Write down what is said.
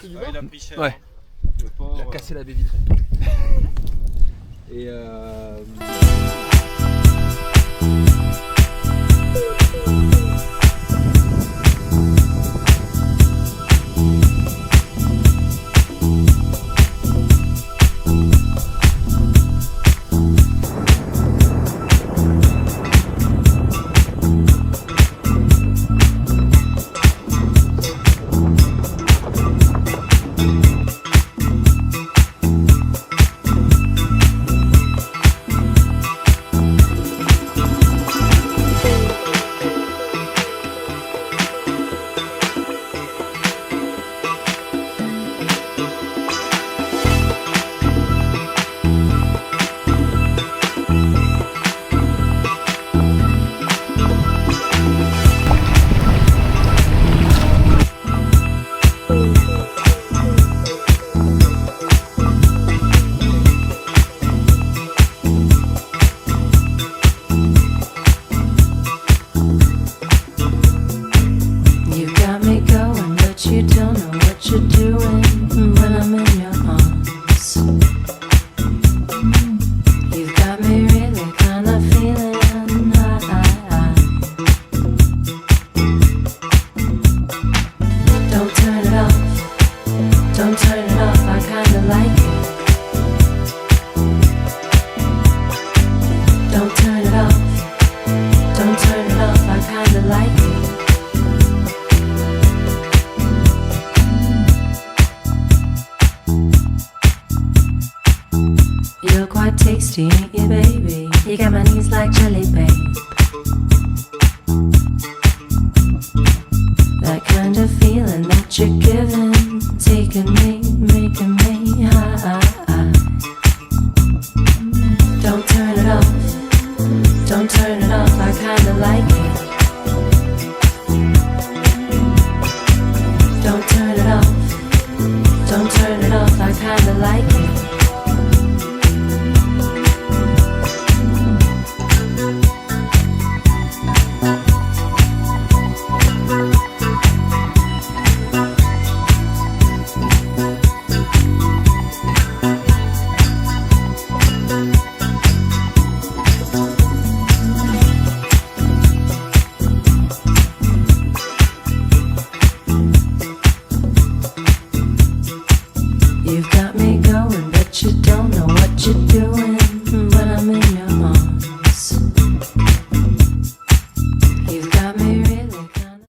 pris du Ouais, vin. il a pris cher. Ouais. Le pauvre. Il a cassé la baie vitrée. Et You got me going, but you don't know what you're doing when I'm in your arms. You've got me really kinda feeling high. Don't turn it off, don't turn it off, I kinda like it. Don't turn it off, don't turn it off, I kinda like it. You're quite tasty, ain't you, baby? You got my knees like jelly, babe. That kind of feeling that you're giving, taking me, making me